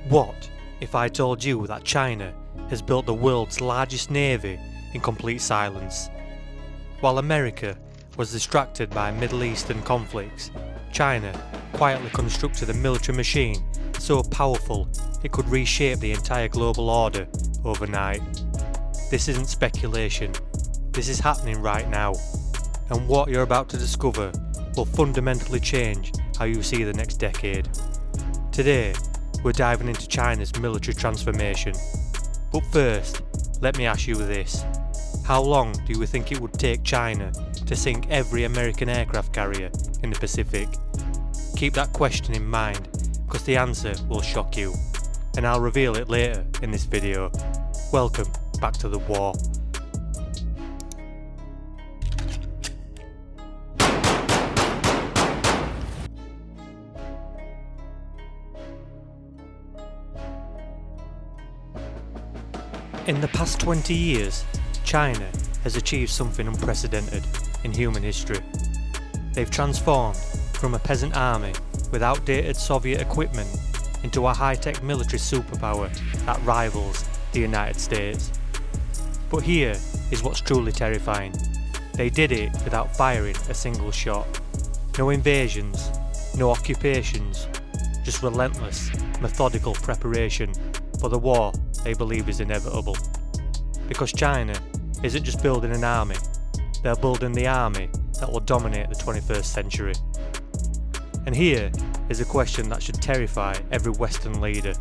What if I told you that China has built the world's largest navy in complete silence? While America was distracted by Middle Eastern conflicts, China quietly constructed a military machine so powerful it could reshape the entire global order overnight. This isn't speculation, this is happening right now, and what you're about to discover will fundamentally change how you see the next decade. Today, we're diving into China's military transformation. But first, let me ask you this. How long do you think it would take China to sink every American aircraft carrier in the Pacific? Keep that question in mind, because the answer will shock you, and I'll reveal it later in this video. Welcome back to the war. In the past 20 years, China has achieved something unprecedented in human history. They've transformed from a peasant army with outdated Soviet equipment into a high-tech military superpower that rivals the United States. But here is what's truly terrifying. They did it without firing a single shot. No invasions, no occupations, just relentless, methodical preparation for the war they believe is inevitable. Because China isn't just building an army, they're building the army that will dominate the 21st century. And here is a question that should terrify every Western leader.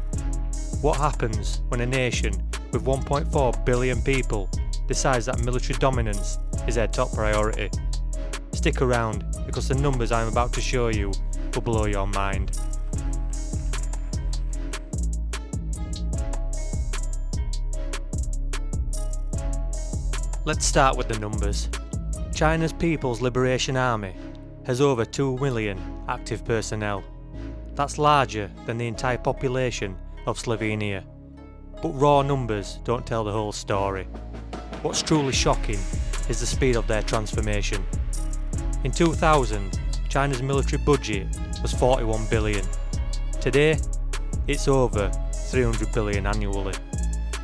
What happens when a nation with 1.4 billion people decides that military dominance is their top priority? Stick around, because the numbers I'm about to show you will blow your mind. Let's start with the numbers. China's People's Liberation Army has over 2 million active personnel. That's larger than the entire population of Slovenia. But raw numbers don't tell the whole story. What's truly shocking is the speed of their transformation. In 2000, China's military budget was 41 billion. Today, it's over 300 billion annually.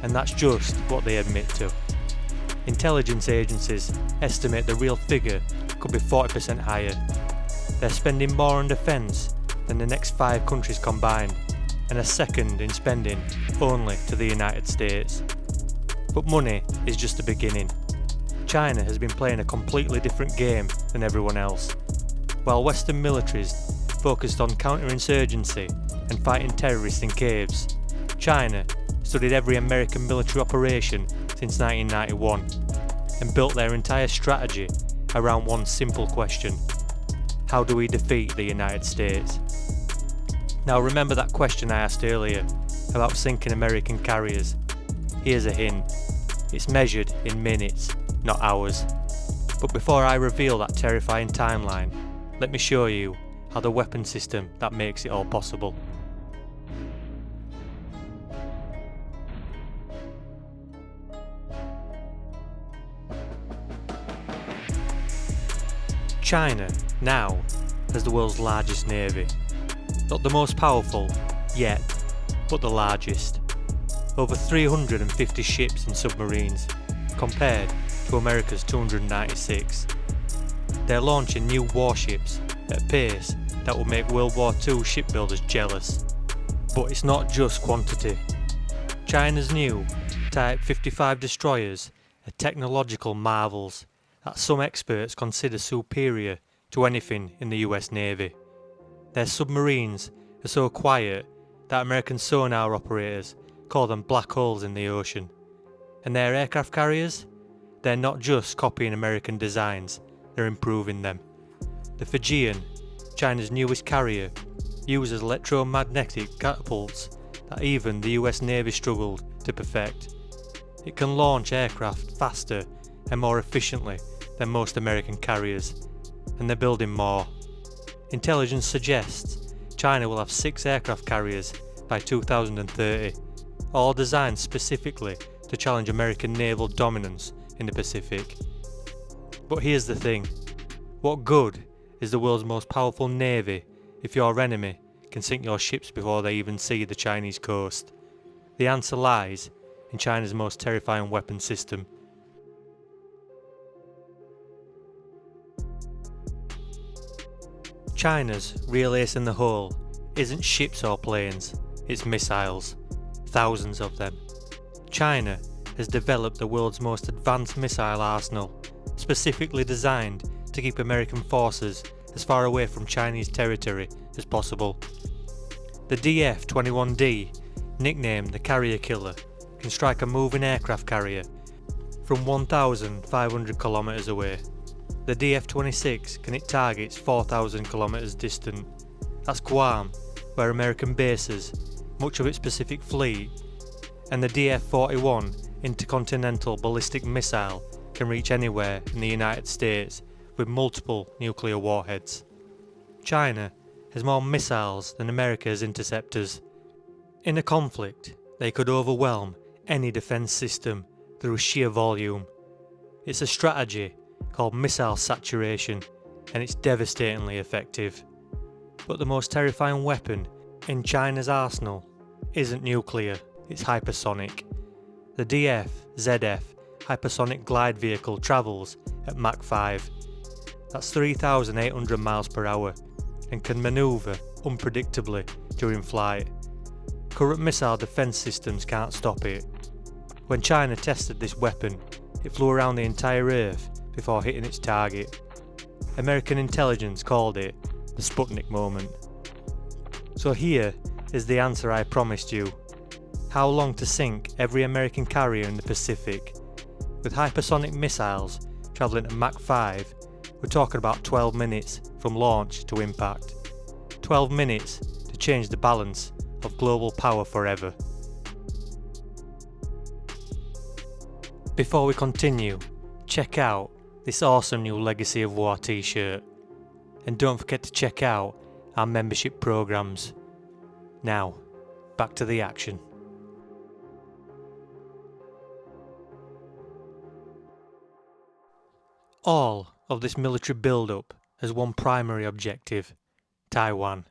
And that's just what they admit to. Intelligence agencies estimate the real figure could be 40% higher. They're spending more on defence than the next 5 countries combined, and are second in spending only to the United States. But money is just the beginning. China has been playing a completely different game than everyone else. While Western militaries focused on counterinsurgency and fighting terrorists in caves, China studied every American military operation since 1991 and built their entire strategy around one simple question: how do we defeat the United States? Now remember that question I asked earlier about sinking American carriers? Here's a hint. It's measured in minutes, not hours. But before I reveal that terrifying timeline, let me show you how the weapon system that makes it all possible. China now has the world's largest navy. Not the most powerful yet, but the largest. Over 350 ships and submarines, compared to America's 296. They're launching new warships at a pace that will make World War II shipbuilders jealous. But it's not just quantity. China's new Type 55 destroyers are technological marvels that some experts consider superior to anything in the US Navy. Their submarines are so quiet that American sonar operators call them black holes in the ocean. And their aircraft carriers? They're not just copying American designs, they're improving them. The Fijian, China's newest carrier, uses electromagnetic catapults that even the US Navy struggled to perfect. It can launch aircraft faster and more efficiently than most American carriers, and they're building more. Intelligence suggests China will have 6 aircraft carriers by 2030, all designed specifically to challenge American naval dominance in the Pacific. But here's the thing, what good is the world's most powerful navy if your enemy can sink your ships before they even see the Chinese coast? The answer lies in China's most terrifying weapon system. China's real ace in the hole isn't ships or planes, it's missiles. Thousands of them. China has developed the world's most advanced missile arsenal, specifically designed to keep American forces as far away from Chinese territory as possible. The DF-21D, nicknamed the Carrier Killer, can strike a moving aircraft carrier from 1,500 kilometers away. The DF-26 can hit targets 4,000 kilometers distant. That's Guam, where American bases, much of its Pacific Fleet, and the DF-41 intercontinental ballistic missile can reach anywhere in the United States with multiple nuclear warheads. China has more missiles than America's interceptors. In a conflict, they could overwhelm any defense system through sheer volume. It's a strategy called missile saturation, and it's devastatingly effective. But the most terrifying weapon in China's arsenal isn't nuclear, it's hypersonic. The DF-ZF hypersonic glide vehicle travels at Mach 5. That's 3,800 miles per hour and can maneuver unpredictably during flight. Current missile defense systems can't stop it. When China tested this weapon, it flew around the entire Earth before hitting its target. American intelligence called it the Sputnik moment. So here is the answer I promised you. How long to sink every American carrier in the Pacific? With hypersonic missiles travelling at Mach 5, we're talking about 12 minutes from launch to impact. 12 minutes to change the balance of global power forever. Before we continue, check out this awesome new Legacy of War t-shirt. And don't forget to check out our membership programs. Now, back to the action. All of this military build-up has one primary objective: Taiwan.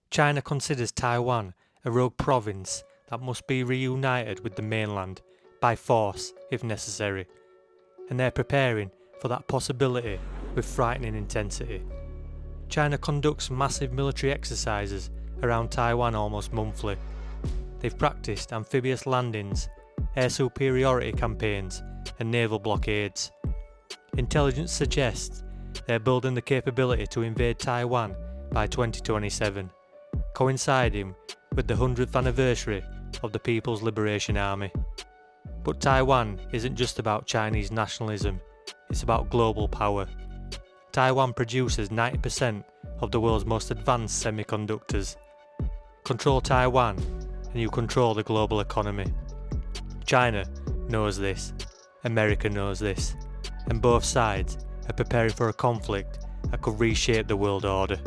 China considers Taiwan a rogue province that must be reunited with the mainland by force if necessary, and they're preparing for that possibility with frightening intensity. China conducts massive military exercises around Taiwan almost monthly. They've practiced amphibious landings, air superiority campaigns, and naval blockades. Intelligence suggests they're building the capability to invade Taiwan by 2027, coinciding with the 100th anniversary of the People's Liberation Army. But Taiwan isn't just about Chinese nationalism, it's about global power. Taiwan produces 90% of the world's most advanced semiconductors. Control Taiwan and you control the global economy. China knows this, America knows this, and both sides are preparing for a conflict that could reshape the world order.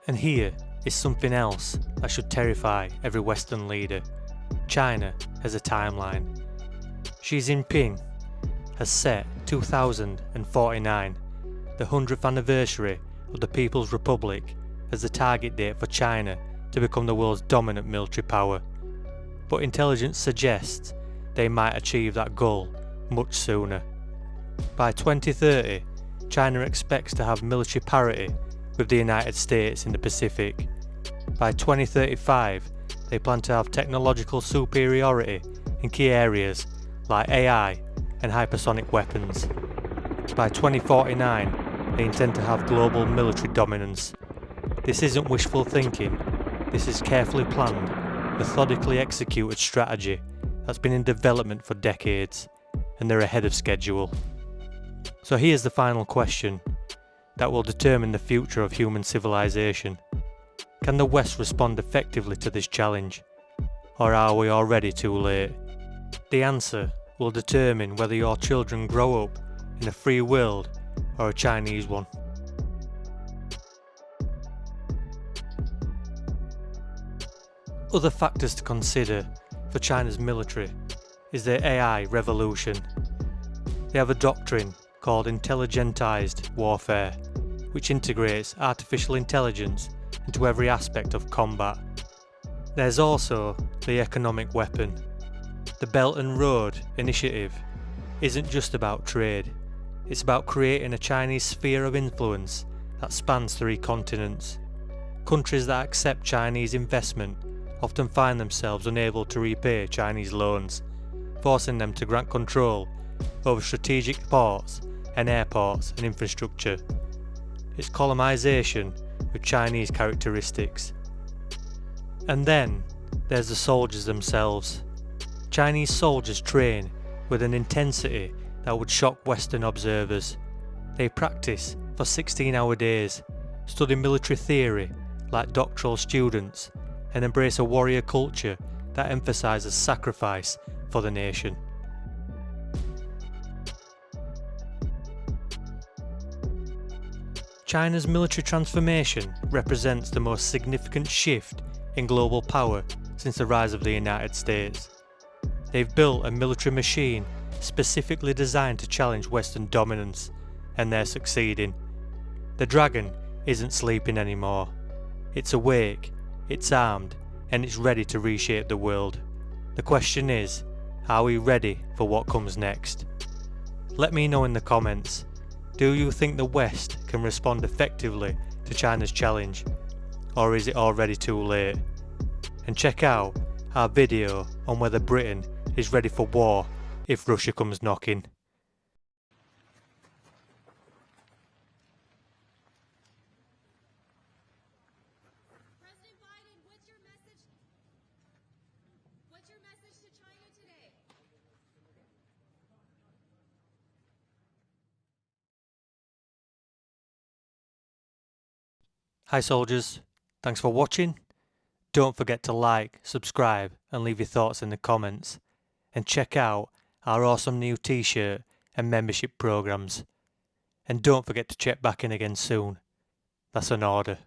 And here is something else that should terrify every Western leader. China has a timeline. Xi Jinping has set 2049, the 100th anniversary of the People's Republic, as the target date for China to become the world's dominant military power. But intelligence suggests they might achieve that goal much sooner. By 2030, China expects to have military parity with the United States in the Pacific. By 2035, they plan to have technological superiority in key areas like AI and hypersonic weapons. By 2049, they intend to have global military dominance. This isn't wishful thinking, this is carefully planned, methodically executed strategy that's been in development for decades, and they're ahead of schedule. So here's the final question that will determine the future of human civilization. Can the West respond effectively to this challenge? Or are we already too late? The answer will determine whether your children grow up in a free world or a Chinese one. Other factors to consider for China's military is their AI revolution. They have a doctrine called intelligentized warfare, which integrates artificial intelligence into every aspect of combat. There's also the economic weapon. The Belt and Road Initiative isn't just about trade, it's about creating a Chinese sphere of influence that spans 3 continents. Countries that accept Chinese investment often find themselves unable to repay Chinese loans, forcing them to grant control over strategic ports and airports and infrastructure. It's colonization with Chinese characteristics. And then there's the soldiers themselves. Chinese soldiers train with an intensity that would shock Western observers. They practice for 16-hour days, study military theory like doctoral students, and embrace a warrior culture that emphasises sacrifice for the nation. China's military transformation represents the most significant shift in global power since the rise of the United States. They've built a military machine specifically designed to challenge Western dominance, and they're succeeding. The dragon isn't sleeping anymore. It's awake, it's armed, and it's ready to reshape the world. The question is, are we ready for what comes next? Let me know in the comments. Do you think the West can respond effectively to China's challenge, or is it already too late? And check out our video on whether Britain is ready for war if Russia comes knocking. President Biden, what's your message? What's your message to China today? Hi soldiers, thanks for watching. Don't forget to like, subscribe and leave your thoughts in the comments. And check out our awesome new t-shirt and membership programs. And don't forget to check back in again soon. That's an order.